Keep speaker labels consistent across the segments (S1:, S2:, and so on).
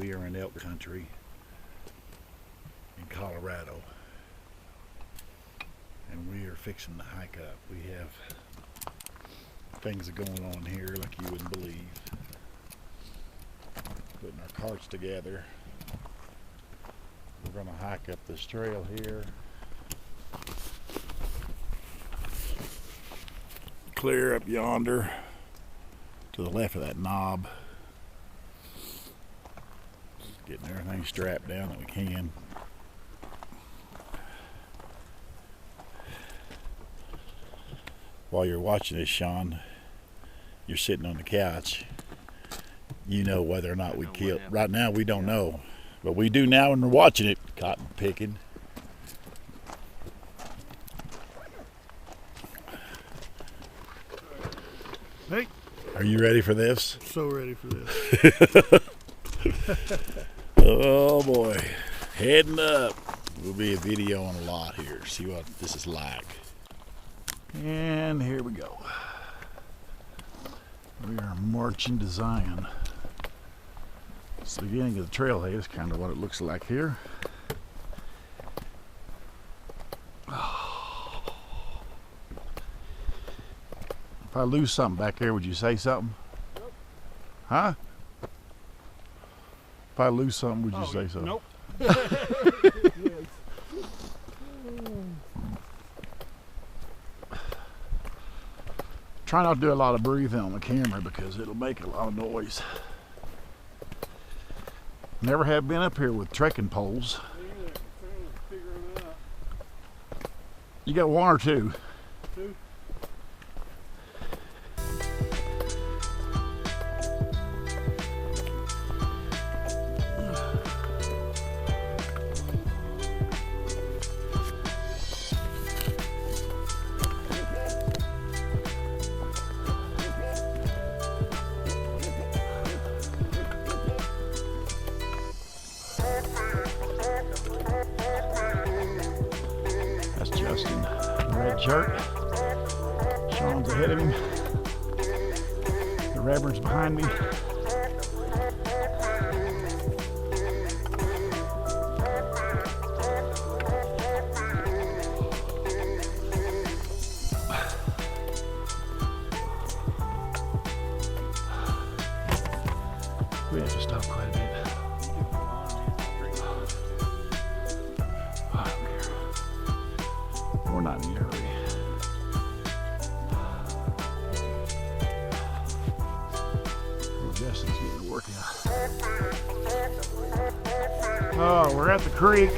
S1: We are in elk country in Colorado, and we are fixing to hike up. We have things going on here like you wouldn't believe. Putting our carts together. We're going to hike up this trail here. Clear up yonder to the left of that knob. Getting everything strapped down that we can. While you're watching this, Sean, you're sitting on the couch. You know whether or not we killed. Right now we don't know, but we do now when we're watching it. Cotton picking.
S2: Hey,
S1: are you ready for this?
S2: So ready for this.
S1: Oh boy, heading up. We'll be videoing a lot here. See what this is like. And here we go. We are marching to Zion. It's the beginning of the trailhead. Is kind of what it looks like here. If I lose something back there, would you say something?
S2: Nope.
S1: Huh? If I lose something, would you say something?
S2: Nope.
S1: Try not to do a lot of breathing on the camera because it'll make a lot of noise. Never have been up here with trekking poles. You got one or two?
S2: Two.
S1: That's Justin, red shirt. Sean's ahead of him. The Reverend's behind me. We have to stop quite a bit. I don't care. We're not in a hurry. Oh, Justin's getting a workout. Oh, we're at the creek.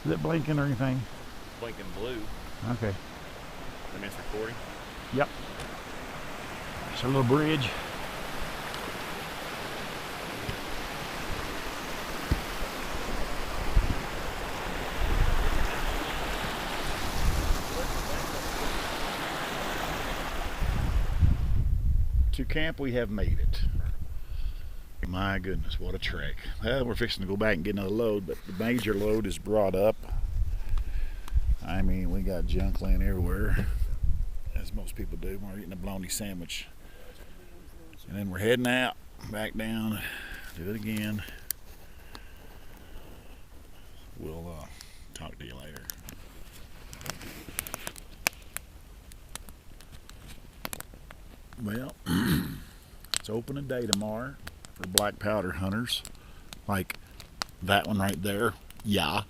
S1: Is it blinking or anything?
S3: Blinking blue.
S1: Okay.
S3: That means recording.
S1: Yep. It's a little bridge. To camp we have made it. My goodness, what a trek. Well, we're fixing to go back and get another load, but the major load is brought up. I mean, we got junk laying everywhere, as most people do. We're eating a bologna sandwich. And then we're heading out, back down, do it again. We'll talk to you later. Well, it's opening day tomorrow for black powder hunters, like that one right there. Yeah,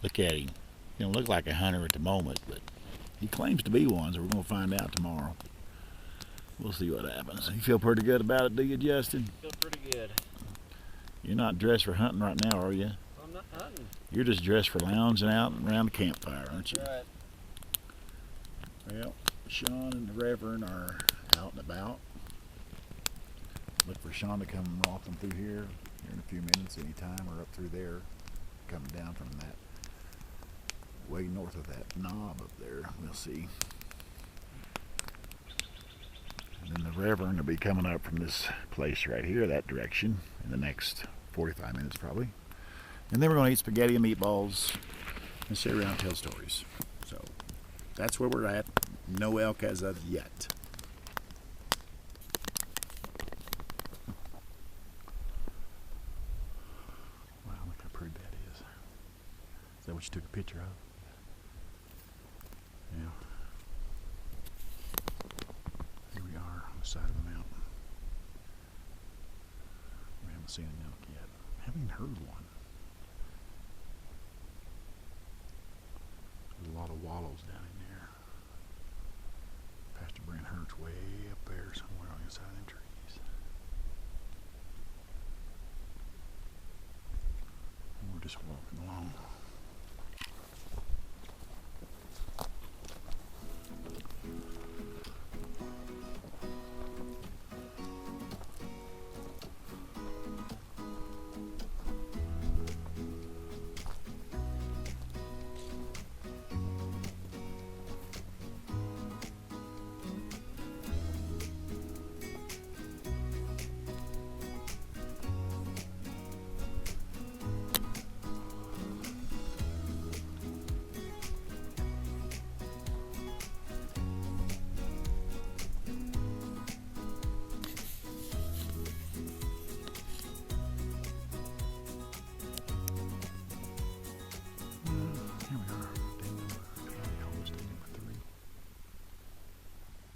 S1: look at him. He don't look like a hunter at the moment, but he claims to be one, so we're going to find out tomorrow. We'll see what happens. You feel pretty good about it, do you, Justin?
S3: Feel pretty good.
S1: You're not dressed for hunting right now, are you?
S3: I'm not hunting.
S1: You're just dressed for lounging out around the campfire, aren't you?
S3: Right.
S1: Well, Sean and the Reverend are out and about. Look for Sean to come walking through here in a few minutes anytime, or up through there, coming down from that way north of that knob up there. We'll see. And then the Reverend will be coming up from this place right here, that direction, in the next 45 minutes probably. And then we're going to eat spaghetti and meatballs and sit around and tell stories. So that's where we're at. No elk as of yet. picture of. Yeah. Here we are on the side of the mountain. We haven't seen an elk yet. Haven't even heard one. There's a lot of wallows down in there. Pastor Brent Hurt's way up there somewhere on the inside of them trees. And we're just walking along. Here we are. Almost day number 3.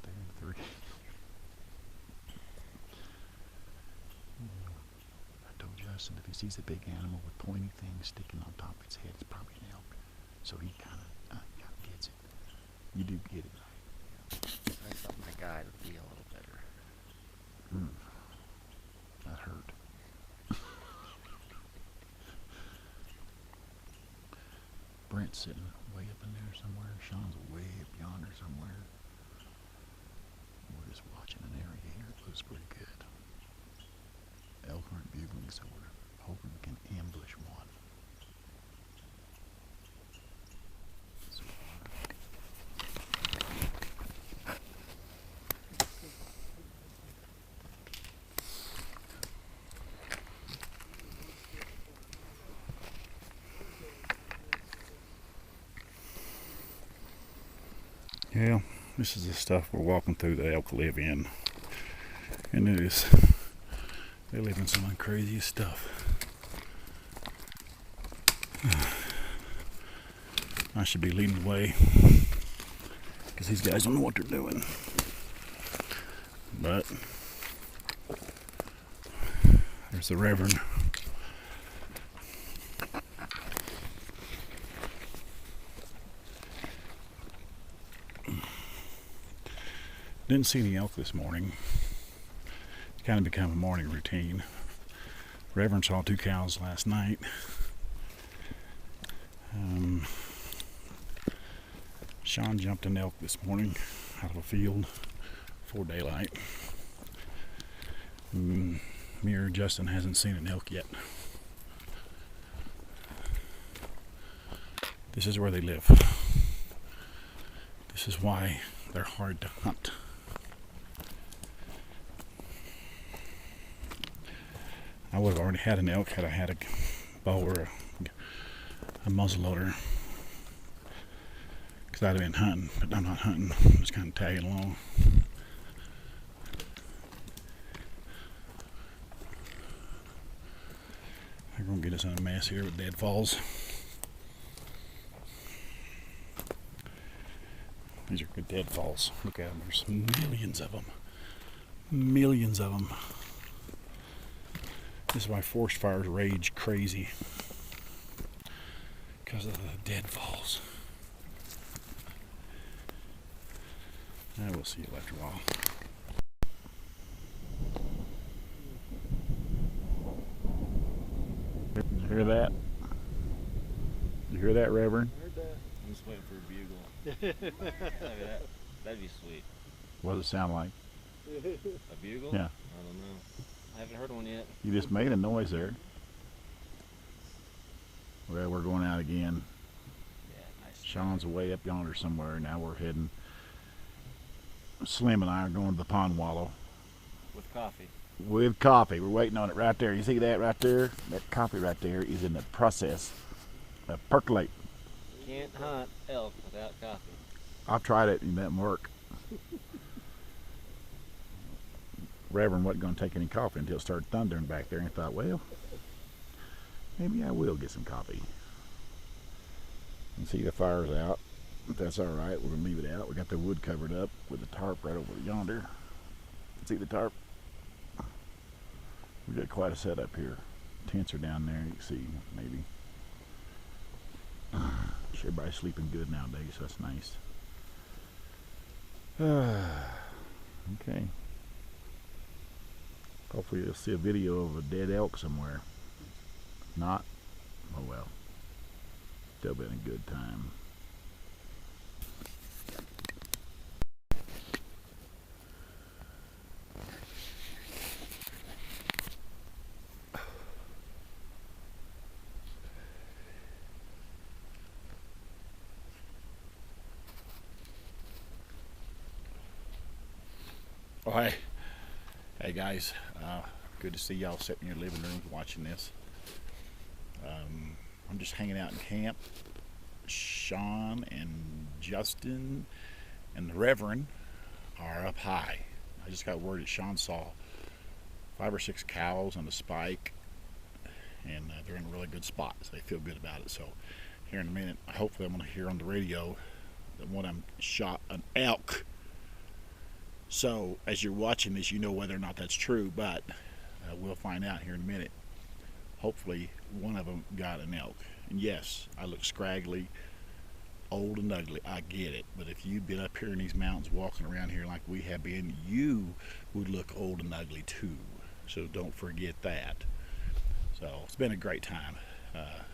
S1: Day number 3. I told Justin if he sees a big animal with pointy things sticking on top of its head, it's probably an elk. So he kind of gets it. You do get it, right?
S3: That's something my guide would be a little better.
S1: That hurt. Brent's sitting way up in there somewhere. Sean's way up yonder somewhere. We're just watching an area here. It looks pretty good. Elk aren't bugling, so we're hoping we can ambush one. So, yeah, this is the stuff we're walking through the elk live in. And it is, they live in some of the craziest stuff. I should be leading the way because these guys don't know what they're doing. But there's the Reverend. Didn't see any elk this morning. It's kind of become a morning routine. Reverend saw 2 cows last night. Sean jumped an elk this morning out of a field before daylight. Me or Justin hasn't seen an elk yet. This is where they live. This is why they're hard to hunt. I would have already had an elk had I had a bow or a muzzleloader, because I'd have been hunting, but I'm not hunting. I'm just kind of tagging along. They're going to get us in a mess here with deadfalls. These are good deadfalls. Look at them. There's millions of them. Millions of them. This is why forest fires rage crazy. Because of the deadfalls. I will see you after a while. Did you hear that? Did you hear that, Reverend?
S3: I heard that. I'm just waiting for a bugle. That'd be sweet.
S1: What does it sound like?
S3: A bugle?
S1: Yeah.
S3: I don't know. I haven't heard one yet.
S1: You just made a noise there. Well, we're going out again.
S3: Yeah, nice.
S1: Sean's way up yonder somewhere. Now we're heading. Slim and I are going to the pond wallow.
S3: With coffee.
S1: With coffee. We're waiting on it right there. You see that right there? That coffee right there is in the process of percolate.
S3: Can't hunt elk without coffee.
S1: I've tried it and it doesn't work. Reverend wasn't going to take any coffee until it started thundering back there, and I thought, well, maybe I will get some coffee. You can see the fire's out. If that's all right, we're gonna leave it out. We got the wood covered up with the tarp right over yonder. See the tarp? We got quite a setup here. Tents are down there. You can see maybe. Everybody's sleeping good nowadays, so that's nice. Okay. Hopefully you'll see a video of a dead elk somewhere. Not? Oh well. Still been a good time. Oh, hey guys, good to see y'all sitting in your living rooms watching this. I'm just hanging out in camp. Sean and Justin and the Reverend are up high. I just got word that Sean saw 5 or 6 cows on the spike, and they're in a really good spot, so they feel good about it. So here in a minute, hopefully I'm going to hear on the radio that one of them shot an elk. So as you're watching this, you know whether or not that's true, but we'll find out here in a minute. Hopefully one of them got an elk. And yes, I look scraggly, old and ugly. I get it. But if you've been up here in these mountains walking around here like we have been, you would look old and ugly too. So don't forget that. So it's been a great time.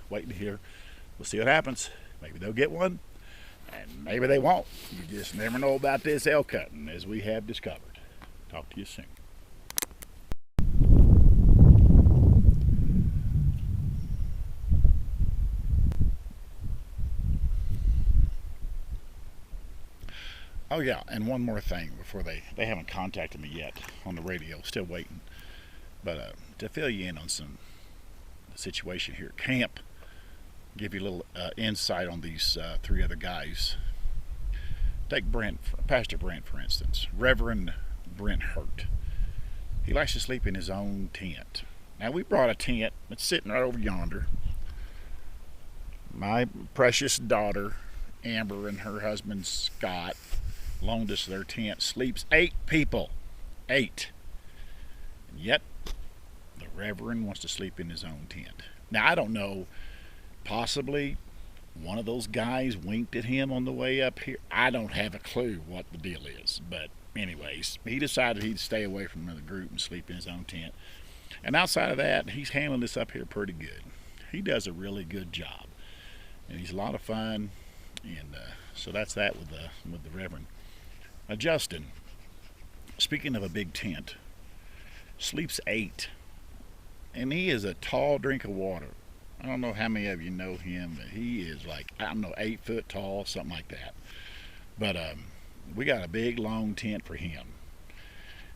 S1: Waiting to hear. We'll see what happens. Maybe they'll get one. And maybe they won't. You just never know about this elk hunting, as we have discovered. Talk to you soon. Oh yeah, and one more thing before they haven't contacted me yet on the radio, still waiting. But to fill you in on some situation here at camp, give you a little insight on these 3 other guys. Take Pastor Brent, for instance. Reverend Brent Hurt. He likes to sleep in his own tent. Now, we brought a tent that's sitting right over yonder. My precious daughter, Amber, and her husband, Scott, loaned us their tent. Sleeps 8 people. 8. And yet, the Reverend wants to sleep in his own tent. Now, I don't know. Possibly one of those guys winked at him on the way up here. I don't have a clue what the deal is. But anyways, he decided he'd stay away from the group and sleep in his own tent. And outside of that, he's handling this up here pretty good. He does a really good job. And he's a lot of fun. And so that's that with the Reverend. Justin, speaking of a big tent, sleeps 8. And he is a tall drink of water. I don't know how many of you know him, but he is like, I don't know, 8 foot tall, something like that. But we got a big, long tent for him.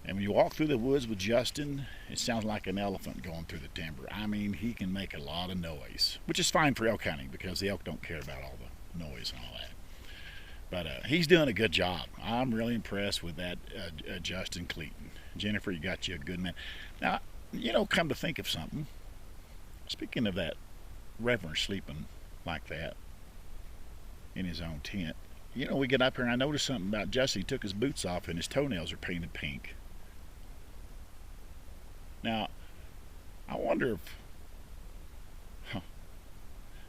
S1: And when you walk through the woods with Justin, it sounds like an elephant going through the timber. I mean, he can make a lot of noise, which is fine for elk hunting because the elk don't care about all the noise and all that. But he's doing a good job. I'm really impressed with that Justin Cleaton. Jennifer, you got you a good man. Now, you know, come to think of something, speaking of that Reverend sleeping like that in his own tent, you know, we get up here and I noticed something about Justin. He took his boots off and his toenails are painted pink. Now, I wonder if...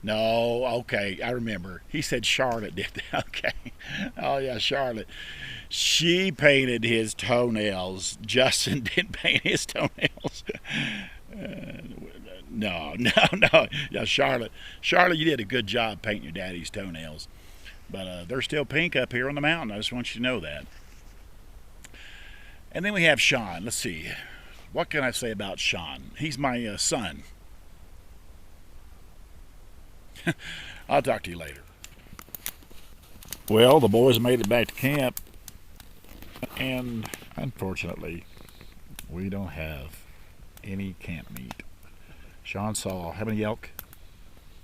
S1: No, okay, I remember. He said Charlotte did that. Okay. Oh, yeah, Charlotte. She painted his toenails. Justin didn't paint his toenails. No. Yeah, Charlotte. Charlotte, you did a good job painting your daddy's toenails. But they're still pink up here on the mountain. I just want you to know that. And then we have Sean. Let's see. What can I say about Sean? He's my son. I'll talk to you later. Well, the boys made it back to camp. And unfortunately, we don't have any camp meat. Sean saw how many elk?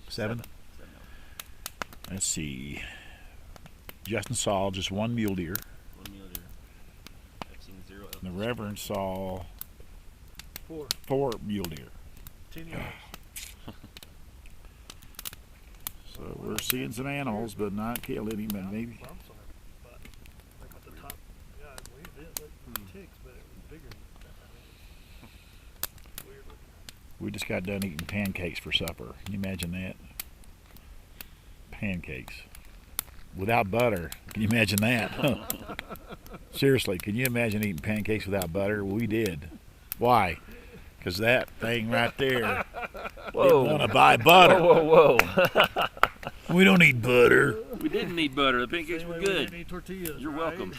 S1: 7? Let's see. Justin saw just 1 mule deer.
S3: 1 mule deer. I've seen 0 elk.
S1: The Reverend saw
S2: 4.
S1: 4 mule deer.
S2: 10 yards.
S1: So So we're seeing some animals, but not killing him, and maybe.
S2: Bumps on it, but like at the top, yeah, I believe it looked ticks, but it was bigger than that. I mean, it's weird looking.
S1: We just got done eating pancakes for supper. Can you imagine that? Pancakes. Without butter. Can you imagine that? Seriously, can you imagine eating pancakes without butter? We did. Why? Because that thing right there didn't want to buy butter.
S3: Whoa, whoa.
S1: We don't need butter.
S3: We didn't need butter. The pancakes
S2: Same
S3: were
S2: way we
S3: good.
S2: didn't eat tortillas.
S3: You're
S2: right?
S3: welcome.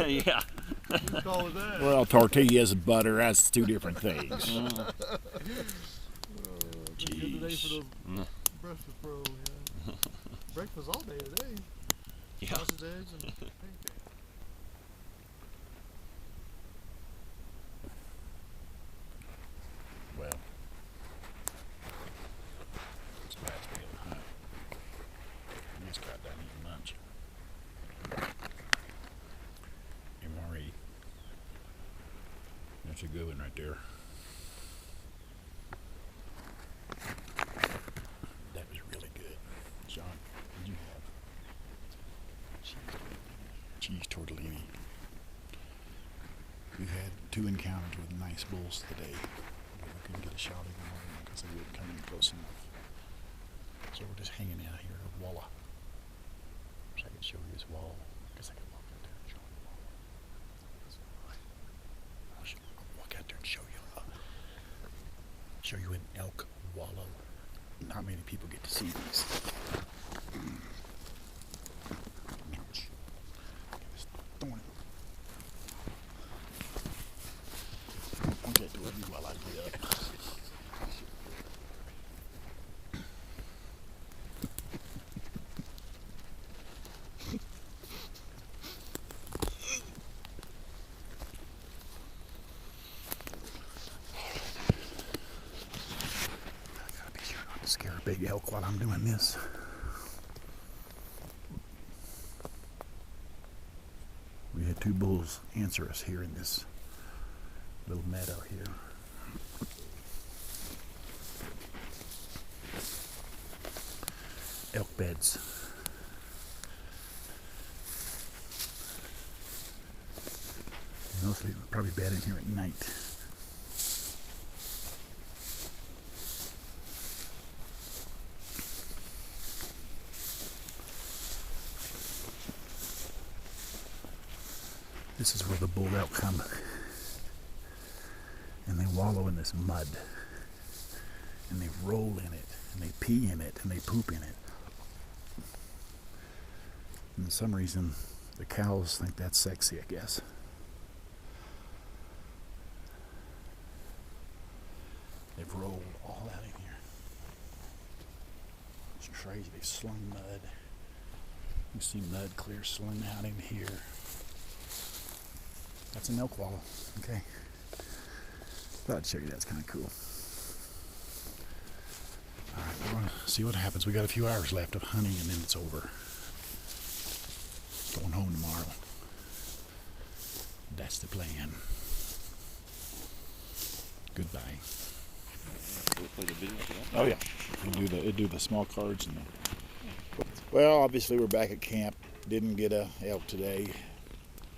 S3: Yeah.
S2: Whose call was that?
S1: Well, tortillas and butter, that's two different things.
S2: It's been good today for
S1: Jeez.
S2: those breakfast bro. Yeah. Breakfast all day today.
S3: Yeah.
S2: Sausage, eggs, and pancakes.
S1: Well, it's last day of the hunt. We just got done eating lunch. MRE. That's a good one right there. That was really good. Sean, what did you have? Cheese tortellini. We had 2 encounters with nice bulls today. We couldn't get a shot of them because they wouldn't come in close enough. So we're just hanging out here at Walla. Wish I could show you his wall. Guess I could walk out there and show you the wall. I'll walk out there and show you. Show you an elk wallow. Not many people get to see these. Ouch. It's thorny. I'll get to it while I get up. I gotta be sure not to scare a big elk while I'm doing this. We had 2 bulls answer us here in this little meadow here. Elk beds. Mostly probably bed in here at night. This is where the bull elk come, and they wallow in this mud, and they roll in it, and they pee in it, and they poop in it. And for some reason, the cows think that's sexy, I guess. They've rolled all out in here. It's crazy. They've slung mud. You see mud clear slung out in here. That's an elk wallow. Okay. Thought I'd show you that's kind of cool. Alright, we're going to see what happens. We got a few hours left of hunting and then it's over. Going home tomorrow. That's the plan. Goodbye. Oh yeah. They do the small cards and well, obviously we're back at camp. Didn't get a elk today.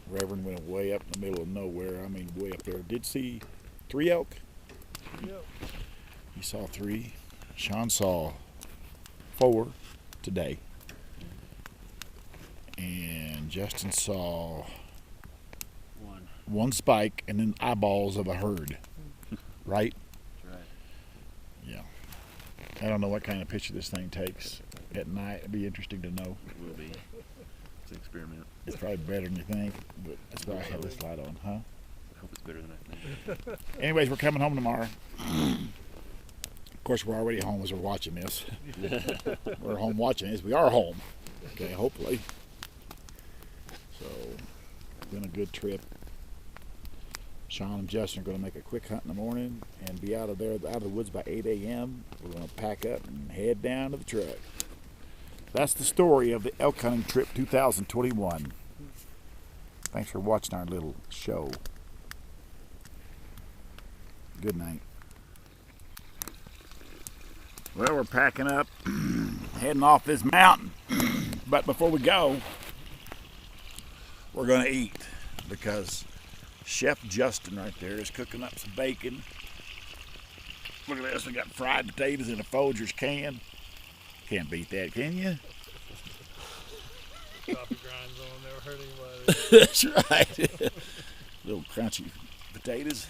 S1: Reverend went way up in the middle of nowhere. I mean, way up there. Did see 3 elk?
S2: Yep.
S1: He saw 3. Sean saw 4 today. And Justin saw 1 spike and then eyeballs of a herd. Right?
S3: That's right.
S1: Yeah. I don't know what kind of picture this thing takes at night. It'd be interesting to know.
S3: It will be. It's an experiment.
S1: It's probably better than you think, but that's why I have this light on, huh?
S3: I hope it's better than I think.
S1: Anyways, we're coming home tomorrow. Of course, we're already home as we're watching this. We're home watching this. We are home. Okay, hopefully. So, it's been a good trip. Sean and Justin are going to make a quick hunt in the morning and be out of the woods by 8 a.m. We're going to pack up and head down to the truck. That's the story of the elk hunting trip 2021. Thanks for watching our little show. Good night. Well, we're packing up, heading off this mountain. But before we go, we're gonna eat because Chef Justin right there is cooking up some bacon. Look at this, we got fried potatoes in a Folgers can. Can't beat that, can you?
S2: Coffee grinds on, never hurt anybody.
S1: That's right. Little crunchy potatoes.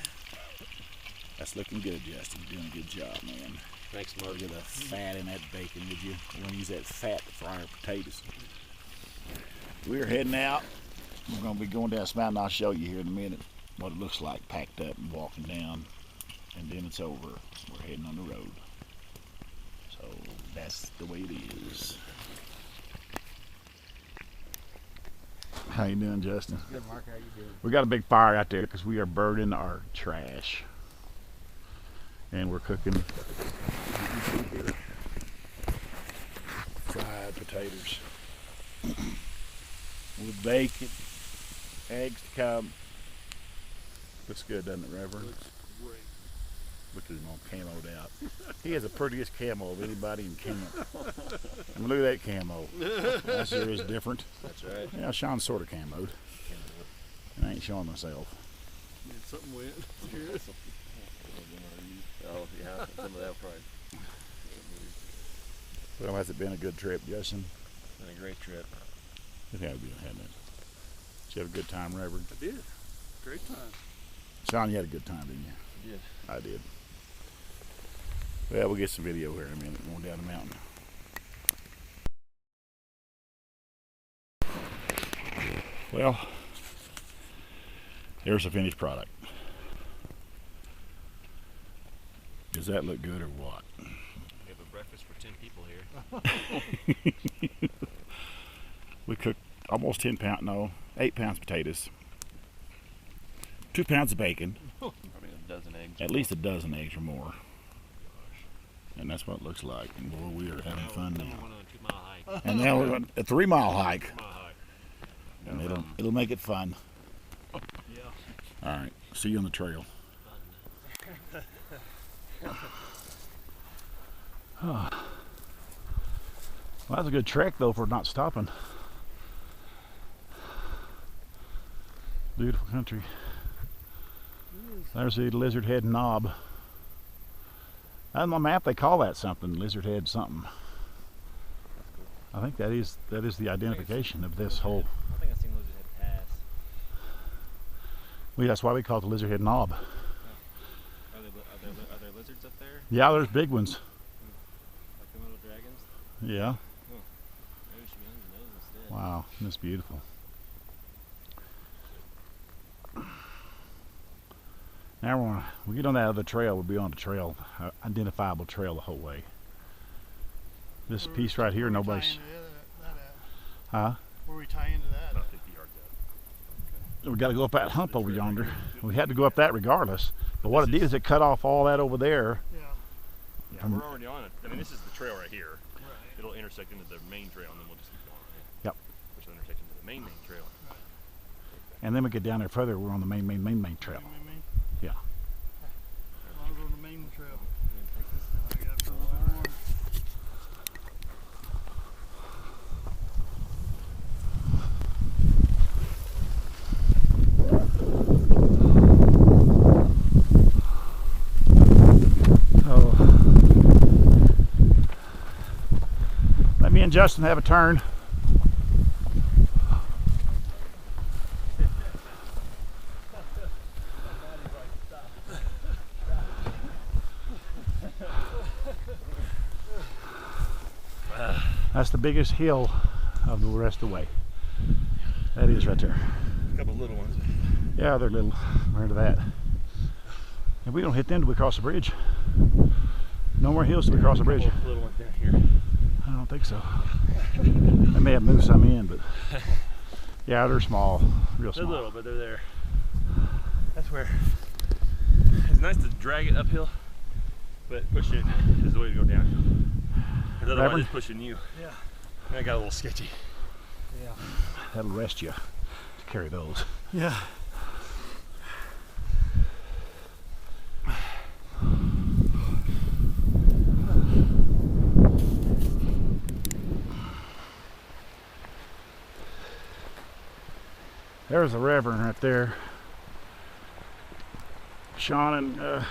S1: That's looking good, Justin. You're doing a good job, man.
S3: Thanks, Mark.
S1: Look at the fat in that bacon, would you? We're gonna use that fat to fry our potatoes. We're heading out. We're gonna be going down this mountain. I'll show you here in a minute what it looks like packed up and walking down. And then it's over. We're heading on the road. So that's the way it is. How you doing, Justin?
S3: Good, Mark. How you doing?
S1: We got a big fire out there because we are burning our trash. And we're cooking fried potatoes with bacon, eggs to come. Looks good, doesn't it, Reverend?
S2: Looks great.
S1: Look at him all camoed out. He has the prettiest camo of anybody in camo. I mean, look at that camo. That sure is different.
S3: That's right.
S1: Yeah, Sean's sort of camoed. And I ain't showing myself.
S2: Yeah, something went.
S3: Oh, yeah. Some of that fried.
S1: Well, has it been a good trip, Justin?
S3: Been a great trip.
S1: It has been, hasn't it? Did you have a good time, Reverend?
S2: I did. Great time.
S1: Sean, you had a good time, didn't you?
S3: Yes.
S1: I did. Well, we'll get some video here in a minute going down the mountain. Well, there's the finished product. Does that look good or what?
S3: We have a breakfast for 10 people here.
S1: We cooked almost 10 pounds, no, 8 pounds potatoes, 2 pounds of bacon,
S3: Probably a dozen eggs.
S1: at least a dozen eggs or more. And that's what it looks like. And boy, we are having fun
S3: Then we
S1: now.
S3: went on a 2-mile hike.
S1: And now we're on a 3-mile hike.
S3: 2-mile hike.
S1: And it'll make it fun.
S2: Yeah.
S1: All right, see you on the trail. Well, that's a good trek though for not stopping. Beautiful country. There's the lizard head knob. On my map they call that something, lizard head something. I think that is the identification of this whole.
S3: I think I've seen Lizard Head Pass.
S1: Well, that's why we call it the lizard head knob.
S3: Are there lizards up there?
S1: Yeah, there's big ones.
S3: Like the little dragons?
S1: Yeah.
S3: Maybe we should be hunting those instead.
S1: Wow, that's beautiful. Now we get on that other trail, we'll be on the trail, identifiable trail the whole way. This piece right here, nobody's. Huh?
S2: Where we tie into that?
S3: About 50 yards out.
S1: We got to go up that hump over yonder. We had to go up that regardless. But what it did is it cut off all that over there.
S2: Yeah.
S4: Yeah, we're already on it. I mean, this is the trail right here.
S2: Right.
S4: It'll intersect into the main trail, and then we'll just keep going. Right?
S1: Yep.
S4: Which will intersect into the main trail.
S1: And then we get down there further, we're on the main trail. Yeah.
S2: I'll go to the main trail. I got to more.
S1: Let me and Justin have a turn. That's the biggest hill of the rest of the way. That is right there.
S4: A couple little ones.
S1: Yeah, they're little. We're into that. And we don't hit them till we cross the bridge. No more hills till we cross the bridge.
S4: Couple little ones down here.
S1: I don't think so. They may have moved some in, but yeah, they're small, real
S4: They're
S1: small.
S4: little, but they're there. That's where it's nice to drag it uphill, but push it is the way to go down. Because otherwise
S1: Reverend?
S4: it's pushing you.
S2: Yeah.
S4: And I got a little sketchy.
S2: Yeah.
S1: That'll rest you to carry those.
S2: Yeah.
S1: There's the Reverend right there. Sean and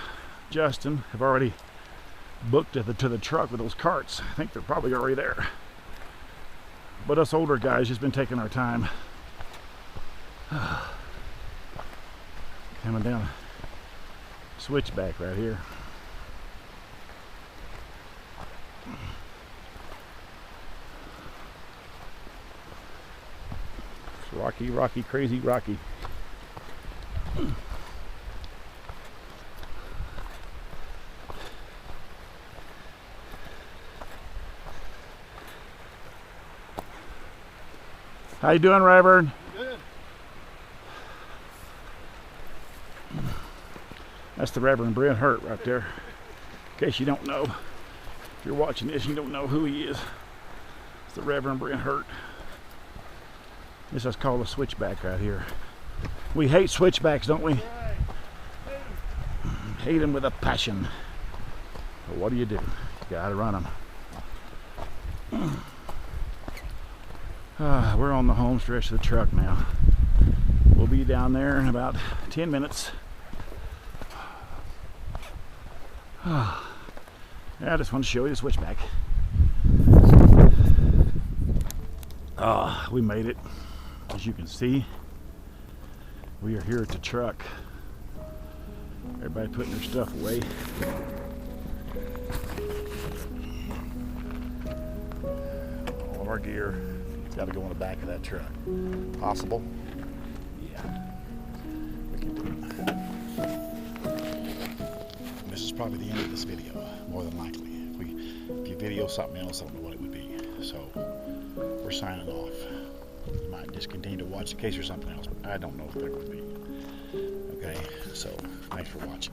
S1: Justin have already booked to the truck with those carts. I think they're probably already there. But us older guys just been taking our time. Coming down a switchback right here. It's rocky, rocky, crazy rocky. How you doing, Reverend?
S2: Good.
S1: That's the Reverend Brent Hurt right there. In case you don't know, if you're watching this, you don't know who he is. It's the Reverend Brent Hurt. This is called a switchback right here. We hate switchbacks, don't we?
S2: Right.
S1: Hate them with a passion. But what do? You gotta run them. We're on the home stretch of the truck now. We'll be down there in about 10 minutes. Yeah, I just want to show you the switchback. We made it. As you can see, we are here at the truck. Everybody putting their stuff away. All of our gear has got to go in the back of that truck. Possible? Yeah. We can do it. This is probably the end of this video, more than likely. If you video something else, I don't know what it would be. So we're signing off. You might just continue to watch in case there's something else. I don't know if there would be. Okay, so thanks for watching.